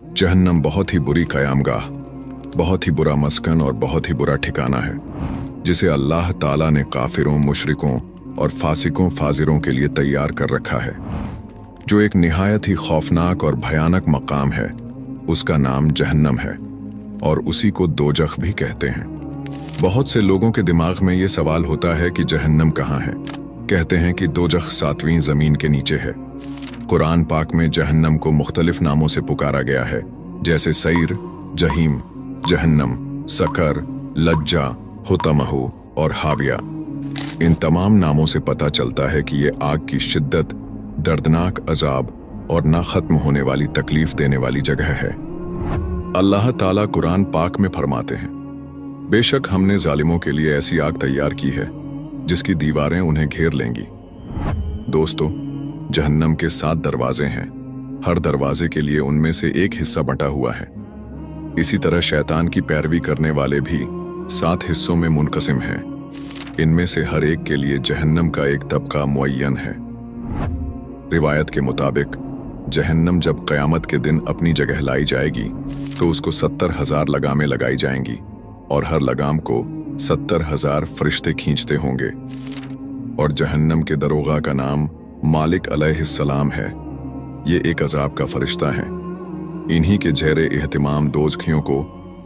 जहन्नम बहुत ही बुरी क़यामगाह, बहुत ही बुरा मस्कन और बहुत ही बुरा ठिकाना है, जिसे अल्लाह ताला ने काफिरों, मुशरिकों और फासिकों फाजिरों के लिए तैयार कर रखा है। जो एक निहायत ही खौफनाक और भयानक मकाम है, उसका नाम जहन्नम है और उसी को दोजख भी कहते हैं। बहुत से लोगों के दिमाग में ये सवाल होता है कि जहन्नम कहाँ है। कहते हैं कि दोजख 7वीं ज़मीन के नीचे है। कुरान पाक में जहन्नम को मुख्तलिफ नामों से पुकारा गया है, जैसे सईर, जहीम, जहन्नम, सकर, लज्जा, हुतमहु और हाविया। इन तमाम नामों से पता चलता है कि ये आग की शिद्दत, दर्दनाक अजाब और ना खत्म होने वाली तकलीफ देने वाली जगह है। अल्लाह ताला कुरान पाक में फरमाते हैं, बेशक हमने जालिमों के लिए ऐसी आग तैयार की है जिसकी दीवारें उन्हें घेर लेंगी। दोस्तों, जहन्नम के 7 दरवाजे हैं। हर दरवाजे के लिए उनमें से एक हिस्सा बटा हुआ है। इसी तरह शैतान की पैरवी करने वाले भी 7 हिस्सों में मुनकसिम हैं। इनमें से हर एक के लिए जहन्नम का एक तबका मुअय्यन है। रिवायत के मुताबिक जहन्नम जब क़यामत के दिन अपनी जगह लाई जाएगी तो उसको 70,000 लगामें लगाई जाएंगी और हर लगाम को 70,000 फरिश्ते खींचते होंगे। और जहन्नम के दरोगा का नाम मालिक अलैहिस्सलाम है। ये एक अजाब का फरिश्ता है। इन्हीं के ज़ेरे एहतिमाम दोजखियों को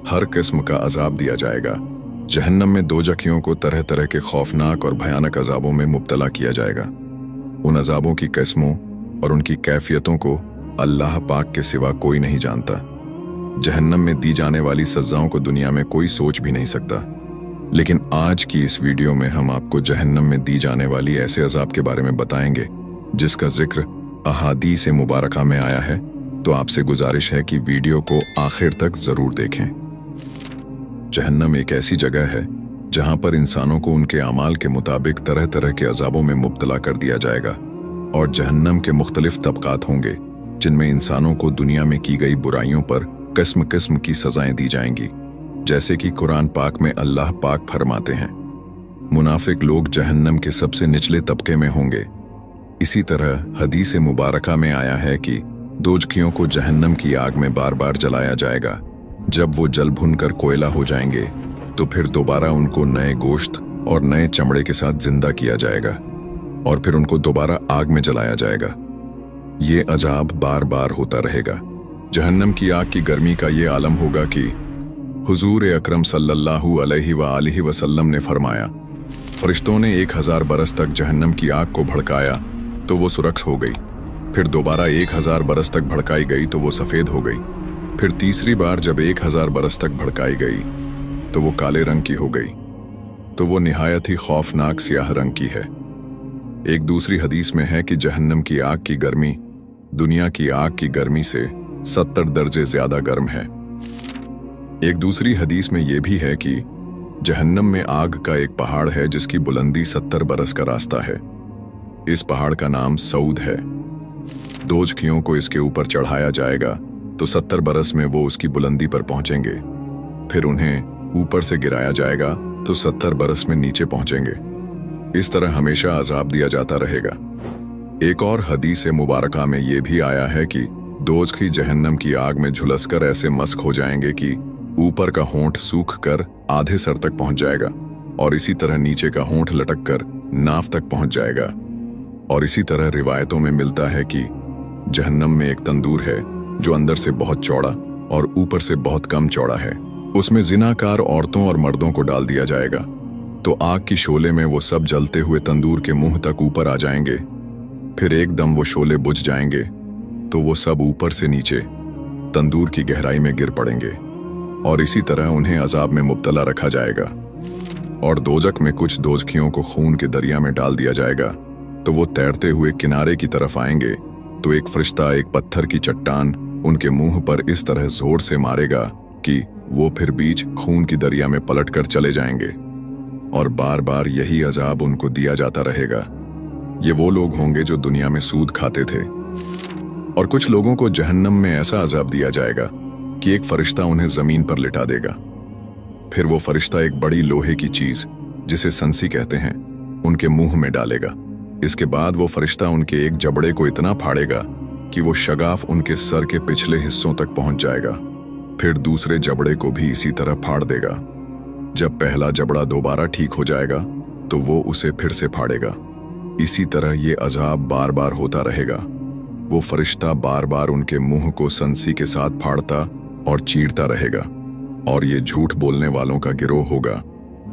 हर किस्म का अजाब दिया जाएगा। जहन्नम में दोजखियों को तरह तरह के खौफनाक और भयानक अजाबों में मुब्तला किया जाएगा। उन अजाबों की किस्मों और उनकी कैफियतों को अल्लाह पाक के सिवा कोई नहीं जानता। जहन्नम में दी जाने वाली सज़ाओं को दुनिया में कोई सोच भी नहीं सकता। लेकिन आज की इस वीडियो में हम आपको जहन्नम में दी जाने वाली ऐसे अजाब के बारे में बताएंगे जिसका जिक्र अहादीस मुबारका में आया है। तो आपसे गुजारिश है कि वीडियो को आखिर तक जरूर देखें। जहन्नम एक ऐसी जगह है जहां पर इंसानों को उनके अमाल के मुताबिक तरह तरह के अजाबों में मुब्तला कर दिया जाएगा। और जहन्नम के मुख्तलिफ तबकात होंगे जिनमें इंसानों को दुनिया में की गई बुराइयों पर किस्म किस्म की सजाएं दी जाएंगी। जैसे कि कुरान पाक में अल्लाह पाक फरमाते हैं, मुनाफिक लोग जहन्नम के सबसे निचले तबके में होंगे। इसी तरह हदीस मुबारका में आया है कि दोजखियों को जहन्नम की आग में बार बार जलाया जाएगा। जब वो जल भुनकर कोयला हो जाएंगे तो फिर दोबारा उनको नए गोश्त और नए चमड़े के साथ जिंदा किया जाएगा और फिर उनको दोबारा आग में जलाया जाएगा। ये अजाब बार बार होता रहेगा। जहन्नम की आग की गर्मी का ये आलम होगा कि हुजूर अकरम सल्लल्लाहु अलैहि वसल्लम ने फरमाया, फरिश्तों ने 1000 बरस तक जहन्नम की आग को भड़काया तो वो सुरख हो गई। फिर दोबारा 1000 बरस तक भड़काई गई तो वो सफ़ेद हो गई। फिर तीसरी बार जब 1000 बरस तक भड़काई गई तो वो काले रंग की हो गई। तो वो निहायत ही खौफनाक स्याह रंग की है। एक दूसरी हदीस में है कि जहन्नम की आग की गर्मी दुनिया की आग की गर्मी से 70 दर्जे ज़्यादा गर्म है। एक दूसरी हदीस में यह भी है कि जहन्नम में आग का एक पहाड़ है जिसकी बुलंदी 70 बरस का रास्ता है। इस पहाड़ का नाम सऊद है। दोजखियों को इसके ऊपर चढ़ाया जाएगा तो 70 बरस में वो उसकी बुलंदी पर पहुंचेंगे। फिर उन्हें ऊपर से गिराया जाएगा तो 70 बरस में नीचे पहुंचेंगे। इस तरह हमेशा अजाब दिया जाता रहेगा। एक और हदीस मुबारका में यह भी आया है कि दोजखी जहन्नम की आग में झुलसकर ऐसे मस्क हो जाएंगे कि ऊपर का होंठ सूख कर आधे सर तक पहुंच जाएगा और इसी तरह नीचे का होंठ लटक कर नाफ तक पहुंच जाएगा। और इसी तरह रिवायतों में मिलता है कि जहन्नम में एक तंदूर है जो अंदर से बहुत चौड़ा और ऊपर से बहुत कम चौड़ा है। उसमें जिनाकार औरतों और मर्दों को डाल दिया जाएगा तो आग की शोले में वो सब जलते हुए तंदूर के मुंह तक ऊपर आ जाएंगे। फिर एकदम वो शोले बुझ जाएंगे तो वो सब ऊपर से नीचे तंदूर की गहराई में गिर पड़ेंगे और इसी तरह उन्हें अजाब में मुब्तला रखा जाएगा। और दोजख में कुछ दोजखियों को खून के दरिया में डाल दिया जाएगा तो वो तैरते हुए किनारे की तरफ आएंगे तो एक फरिश्ता एक पत्थर की चट्टान उनके मुंह पर इस तरह जोर से मारेगा कि वो फिर बीच खून की दरिया में पलट कर चले जाएंगे। और बार बार यही अजाब उनको दिया जाता रहेगा। ये वो लोग होंगे जो दुनिया में सूद खाते थे। और कुछ लोगों को जहन्नम में ऐसा अजाब दिया जाएगा कि एक फरिश्ता उन्हें जमीन पर लिटा देगा। फिर वो फरिश्ता एक बड़ी लोहे की चीज जिसे संसी कहते हैं उनके मुंह में डालेगा। इसके बाद वो फरिश्ता उनके एक जबड़े को इतना फाड़ेगा कि वो शगाफ उनके सर के पिछले हिस्सों तक पहुंच जाएगा, फिर दूसरे जबड़े को भी इसी तरह फाड़ देगा। जब पहला जबड़ा दोबारा ठीक हो जाएगा तो वो उसे फिर से फाड़ेगा। इसी तरह ये अजाब बार बार होता रहेगा। वो फरिश्ता बार बार उनके मुंह को संसी के साथ फाड़ता और चीरता रहेगा, और ये झूठ बोलने वालों का गिरोह होगा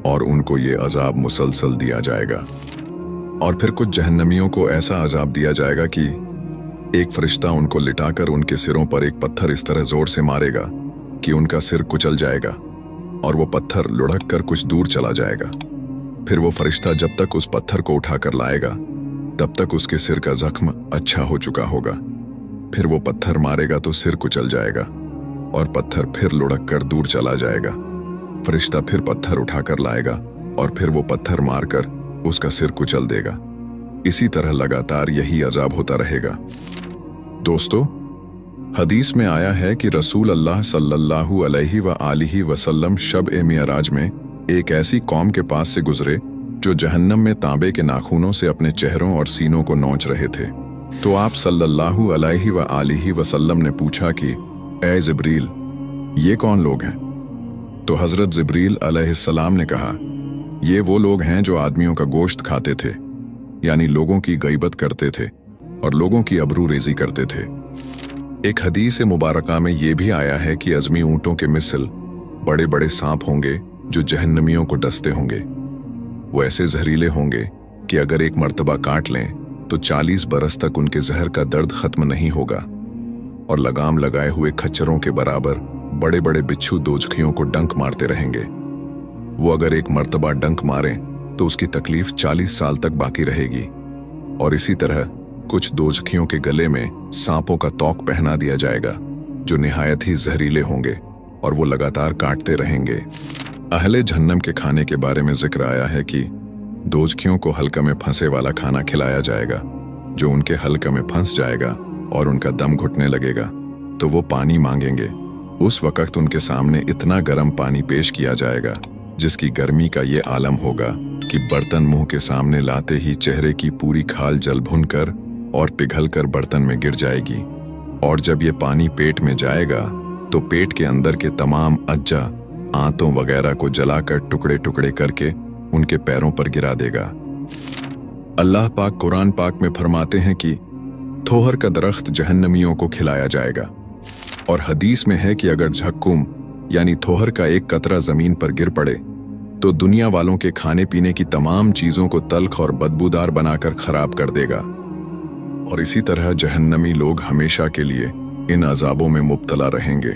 और उनको ये अजाब मुसलसल दिया जाएगा। और फिर कुछ जहन्नमियों को ऐसा अजाब दिया जाएगा कि एक फरिश्ता उनको लिटाकर उनके सिरों पर एक पत्थर इस तरह जोर से मारेगा कि उनका सिर कुचल जाएगा और वो पत्थर लुढ़क कर कुछ दूर चला जाएगा। फिर वो फरिश्ता जब तक उस पत्थर को उठाकर लाएगा तब तक उसके सिर का जख्म अच्छा हो चुका होगा। फिर वो पत्थर मारेगा तो सिर कुचल जाएगा और पत्थर फिर लुढ़क कर दूर चला जाएगा। फरिश्ता फिर पत्थर उठाकर लाएगा और फिर वो पत्थर मारकर उसका सिर कुचल देगा। इसी तरह लगातार यही अजाब होता रहेगा। दोस्तों, हदीस में आया है कि रसूल अल्लाह सल्लल्लाहु अलैहि व आलिहि वसल्लम शब-ए-मिअराज में एक ऐसी कौम के पास से गुजरे जो जहन्नम में तांबे के नाखूनों से अपने चेहरों और सीनों को नोच रहे थे। तो आप सल्लल्लाहु अलैहि व आलिहि वसल्लम ने पूछा कि ए जिब्रील, ये कौन लोग हैं? तो हजरत जिब्रील अलैहिस्सलाम ने कहा, ये वो लोग हैं जो आदमियों का गोश्त खाते थे, यानी लोगों की गईबत करते थे और लोगों की अबरू रेजी करते थे। एक हदीस मुबारका में ये भी आया है कि अज़मी ऊंटों के मिसल बड़े बड़े सांप होंगे जो जहन्नमियों को डसते होंगे। वो ऐसे जहरीले होंगे कि अगर एक मर्तबा काट लें तो 40 बरस तक उनके जहर का दर्द खत्म नहीं होगा, और लगाम लगाए हुए खच्चरों के बराबर बड़े बड़े बिच्छू दोजखियों को डंक मारते रहेंगे। वो अगर एक मर्तबा डंक मारें तो उसकी तकलीफ 40 साल तक बाकी रहेगी। और इसी तरह कुछ दोजखियों के गले में सांपों का तौक पहना दिया जाएगा जो निहायत ही जहरीले होंगे और वो लगातार काटते रहेंगे। अहले जहन्नम के खाने के बारे में जिक्र आया है कि दोजखियों को हल्का में फंसे वाला खाना खिलाया जाएगा, जो उनके हल्का में फंस जाएगा और उनका दम घुटने लगेगा तो वो पानी मांगेंगे। उस वक्त उनके सामने इतना गर्म पानी पेश किया जाएगा जिसकी गर्मी का ये आलम होगा कि बर्तन मुंह के सामने लाते ही चेहरे की पूरी खाल जल भुनकर और पिघलकर बर्तन में गिर जाएगी। और जब ये पानी पेट में जाएगा तो पेट के अंदर के तमाम अज्जा, आंतों वगैरह को जलाकर टुकड़े टुकड़े करके उनके पैरों पर गिरा देगा। अल्लाह पाक कुरान पाक में फरमाते हैं कि थोहर का दरख्त जहन्नमियों को खिलाया जाएगा। और हदीस में है कि अगर झक्कुम यानी थोहर का एक कतरा जमीन पर गिर पड़े तो दुनिया वालों के खाने पीने की तमाम चीजों को तल्ख और बदबूदार बनाकर खराब कर देगा। और इसी तरह जहन्नमी लोग हमेशा के लिए इन अजाबों में मुब्तला रहेंगे।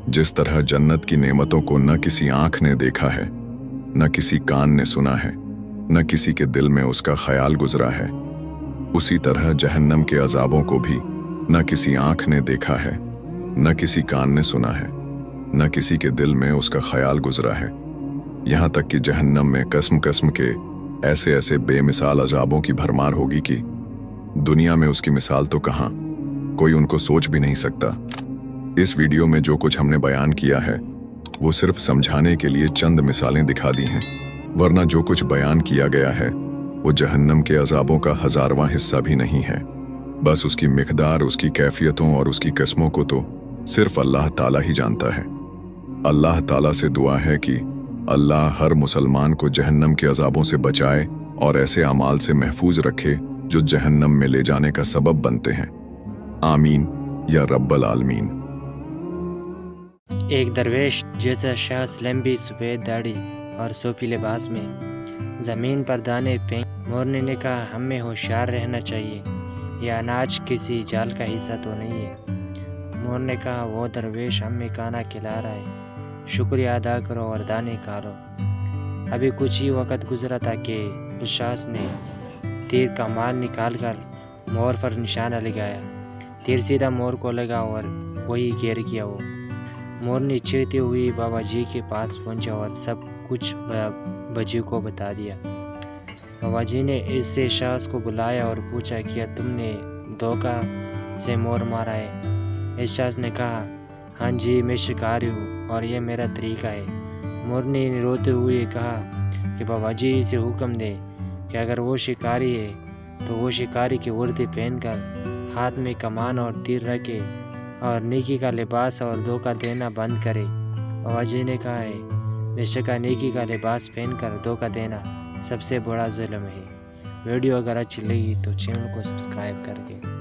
जिस तरह जन्नत की नेमतों को न किसी आंख ने देखा है, न किसी कान ने सुना है, न किसी के दिल में उसका ख्याल गुजरा है, उसी तरह जहन्नम के अजाबों को भी न किसी आंख ने देखा है, न किसी कान ने सुना है, न किसी के दिल में उसका ख्याल गुजरा है। यहाँ तक कि जहन्नम में कस्म कस्म के ऐसे ऐसे बेमिसाल अजाबों की भरमार होगी कि दुनिया में उसकी मिसाल तो कहाँ, कोई उनको सोच भी नहीं सकता। इस वीडियो में जो कुछ हमने बयान किया है वो सिर्फ समझाने के लिए चंद मिसालें दिखा दी हैं, वरना जो कुछ बयान किया गया है वो जहन्नम के अजाबों का 1000वां हिस्सा भी नहीं है। बस उसकी मिकदार, उसकी कैफियतों और उसकी किस्मों को तो सिर्फ अल्लाह ताला ही जानता है। अल्लाह ताला से दुआ है कि अल्लाह हर मुसलमान को जहन्नम के अजाबों से बचाए और ऐसे अमाल से महफूज रखे जो जहन्नम में ले जाने का सबब बनते हैं। आमीन या रब्बल आलमीन। एक दरवेश जैसा शख्स लंबी सफ़ेद दाढ़ी और सूफी लिबास में ज़मीन पर दाने फेंक। मोरनी ने कहा, हमें होशियार रहना चाहिए, यह अनाज किसी जाल का हिस्सा तो नहीं है। मोर ने कहा, वो दरवेश हमें खाना खिला रहा है, शुक्रिया अदा करो और दाने खा लो। अभी कुछ ही वक्त गुजरा था कि उस शख्स ने तीर का माल निकाल कर मोर पर निशाना लगाया। तीर सीधा मोर को लगा और वही घेर किया। वो मोरनी चिढ़ती हुई बाबा जी के पास पहुंचा और सब कुछ बजी को बता दिया। बाबा जी ने इससे शख्स को बुलाया और पूछा, क्या तुमने धोखा से मोर मारा है? इस शख्स ने कहा, हाँ जी, मैं शिकारी हूँ और ये मेरा तरीका है। मोरनी ने रोते हुए कहा कि बाबा जी से हुक्म दे कि अगर वो शिकारी है तो वो शिकारी की वर्दी पहनकर ہاتھ میں کمان اور تیر رکھے اور نیکی کا لباس اور دھوکہ دینا بند کرے۔ وجہ نے کہا ہے، بے شک نیکی کا لباس پہن کر دھوکہ دینا سب سے بڑا ظلم ہے۔ ویڈیو اگر اچھی لگی تو چینل کو سبسکرائب کر دیں۔